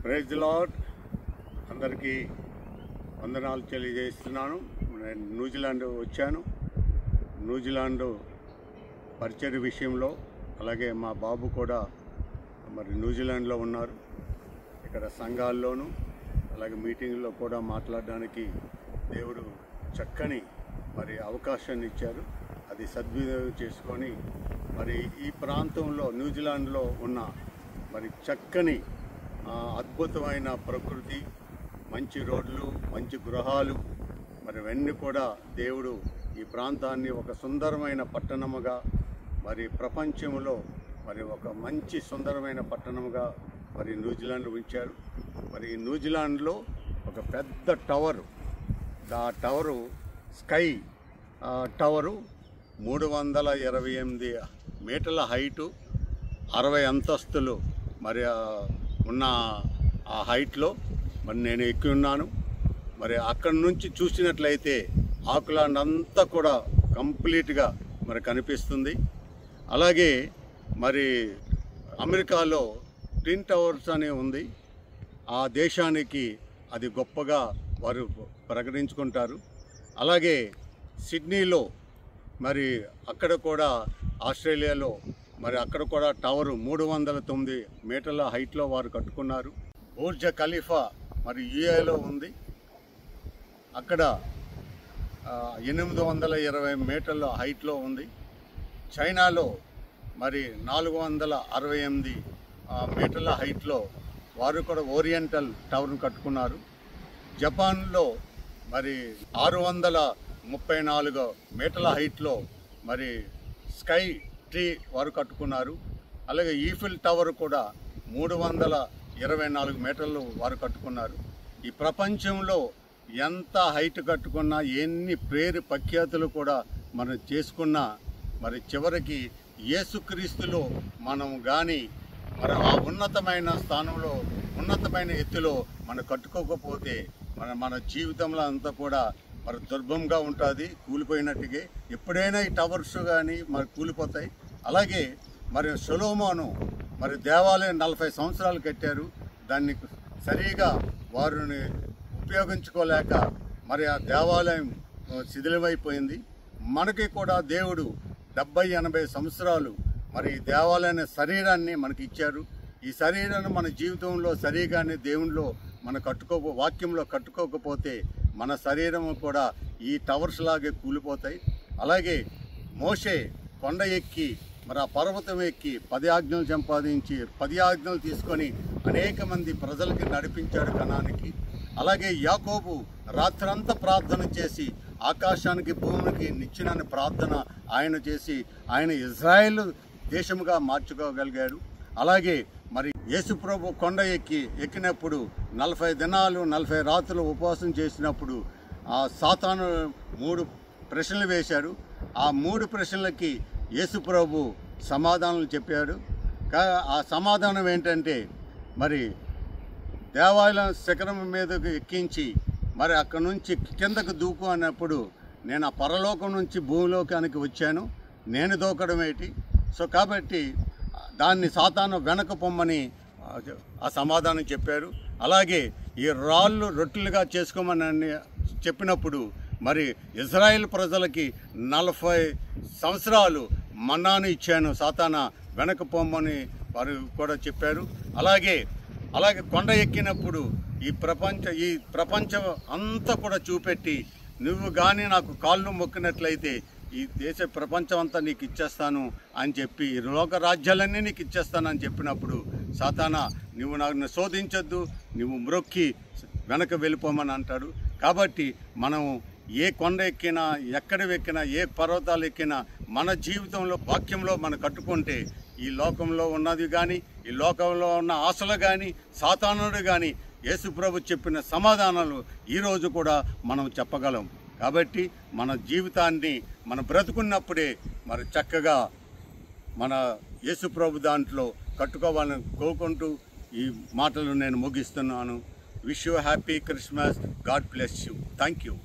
Praise the lord. అందరికీ వందనాలు తెలియజేస్తున్నాను. నేను న్యూజిలాండ్ వచ్చాను. న్యూజిలాండ్ పరిచయ విషయంలో అలాగే మా బాబు కూడా మరి న్యూజిలాండ్లో ఉన్నారు. ఇక్కడ సంఘాల్లోనూ అలాగే మీటింగ్లో కూడా మాట్లాడడానికి దేవుడు చక్కని మరి అవకాశాన్ని ఇచ్చారు. అది సద్వినియోగం చేసుకొని మరి ఈ ప్రాంతంలో న్యూజిలాండ్లో ఉన్న మరి చక్కని అద్భుతమైన ప్రకృతి, మంచి రోడ్లు, మంచి గృహాలు మరి ఇవన్నీ కూడా దేవుడు ఈ ప్రాంతాన్ని ఒక సుందరమైన పట్టణముగా మరి ప్రపంచంలో మరి ఒక మంచి సుందరమైన పట్టణముగా మరి న్యూజిలాండ్ ఉంచారు. మరి న్యూజిలాండ్లో ఒక పెద్ద టవరు, ఆ టవరు స్కై టవరు 328 మీటర్ల హైటు, 60 అంతస్తులు మరి ఉన్న ఆ హైట్లో మరి నేను ఎక్కి ఉన్నాను. మరి అక్కడి నుంచి చూసినట్లయితే ఆక్లాండ్ అంతా కూడా కంప్లీట్గా మరి కనిపిస్తుంది. అలాగే మరి అమెరికాలో ట్విన్ టవర్స్ అని ఉంది. ఆ దేశానికి అది గొప్పగా వారు ప్రకటించుకుంటారు. అలాగే సిడ్నీలో మరి అక్కడ కూడా ఆస్ట్రేలియాలో మరి అక్కడ కూడా టవరు 309 మీటర్ల హైట్లో వారు కట్టుకున్నారు. బుర్జ్ ఖలీఫా మరి యూఏలో ఉంది. అక్కడ 820 మీటర్ల హైట్లో ఉంది. చైనాలో మరి 468 మీటర్ల హైట్లో వారు కూడా ఓరియంటల్ టవర్ను కట్టుకున్నారు. జపాన్లో మరి 634 మీటర్ల హైట్లో మరి స్కై ట్రీ వారు కట్టుకున్నారు. అలాగే ఈఫిల్ టవర్ కూడా 324 మీటర్లు వారు కట్టుకున్నారు. ఈ ప్రపంచంలో ఎంత హైట్ కట్టుకున్నా, ఎన్ని పేరు ప్రఖ్యాతులు కూడా మనం చేసుకున్నా మరి చివరికి యేసుక్రీస్తులో మనం కానీ మరి ఆ ఉన్నతమైన స్థానంలో, ఉన్నతమైన ఎత్తులో మనం కట్టుకోకపోతే మన జీవితంలో అంతా కూడా మరి దుర్భంగా ఉంటుంది, కూలిపోయినట్టుగా. ఎప్పుడైనా ఈ టవర్స్ కానీ మరి కూలిపోతాయి. అలాగే మరి సొలొమోను మరి దేవాలయం 40 సంవత్సరాలు కట్టారు. దాన్ని సరిగా వారిని ఉపయోగించుకోలేక మరి ఆ దేవాలయం శిథిలమైపోయింది. మనకి కూడా దేవుడు 70-80 సంవత్సరాలు మరి ఈ దేవాలయ శరీరాన్ని మనకి ఇచ్చారు. ఈ శరీరాన్ని మన జీవితంలో సరిగానే దేవునిలో మన వాక్యంలో కట్టుకోకపోతే మన శరీరం కూడా ఈ టవర్స్ లాగే కూలిపోతాయి. అలాగే మోషే కొండ ఎక్కి మరి ఆ పర్వతం ఎక్కి 10 ఆజ్ఞలు సంపాదించి 10 ఆజ్ఞలు తీసుకొని అనేక మంది ప్రజలకి నడిపించాడు కనానికి. అలాగే యాకోబు రాత్రంతా ప్రార్థన చేసి ఆకాశానికి భూమికి నిచ్చెనని ప్రార్థన ఆయన చేసి ఆయన ఇజ్రాయెల్ దేశముగా మార్చుకోగలిగాడు. అలాగే మరి యేసుప్రభు కొండ ఎక్కినప్పుడు 40 దినాలు 40 రాత్రులు ఉపవాసం చేసినప్పుడు ఆ సాతాను 3 ప్రశ్నలు వేశాడు. ఆ 3 ప్రశ్నలకి యేసుప్రభు సమాధానాలు చెప్పాడు. ఆ సమాధానం ఏంటంటే మరి దేవాలయం శిఖరం మీదకు ఎక్కించి మరి అక్కడ నుంచి కిందకు దూకు అన్నప్పుడు నేను ఆ పరలోకం నుంచి భూలోకానికి వచ్చాను, నేను దూకడం ఏంటి? సో కాబట్టి దాన్ని సాతాను వెనక పొమ్మని ఆ సమాధానం చెప్పారు. అలాగే ఈ రాళ్ళు రొట్టెలుగా చేసుకోమని చెప్పినప్పుడు మరి ఇజ్రాయెల్ ప్రజలకి 40 సంవత్సరాలు మన్నాను ఇచ్చాను, సాతాన వెనక పొమ్మని వారు కూడా చెప్పారు. అలాగే కొండ ఎక్కినప్పుడు ఈ ప్రపంచం అంతా కూడా చూపెట్టి నువ్వు కానీ నాకు కాళ్ళు మొక్కినట్లయితే ఈ ప్రపంచం అంతా నీకు ఇచ్చేస్తాను అని చెప్పి, ఈ లోక రాజ్యాలన్నీ నీకు ఇచ్చేస్తానని చెప్పినప్పుడు సాతానా నువ్వు నాకు శోధించొద్దు, నువ్వు మ్రొక్కి వెనక వెళ్ళిపోమని అంటాడు. కాబట్టి మనం ఏ కొండ ఎక్కినా, ఎక్కడ ఎక్కినా, ఏ పర్వతాలు ఎక్కినా మన జీవితంలో వాక్యంలో మనం కట్టుకుంటే ఈ లోకంలో ఉన్నది కానీ, ఈ లోకంలో ఉన్న ఆశలు కానీ, సాతానుడు కానీ యేసుప్రభు చెప్పిన సమాధానాలు ఈరోజు కూడా మనం చెప్పగలం. కాబట్టి మన జీవితాన్ని మనం బ్రతుకున్నప్పుడే మరి చక్కగా మన యేసుప్రభు దాంట్లో కట్టుకోవాలని కోరుకుంటూ ఈ మాటలు నేను ముగిస్తున్నాను. Wish you happy Christmas. God bless you. Thank you.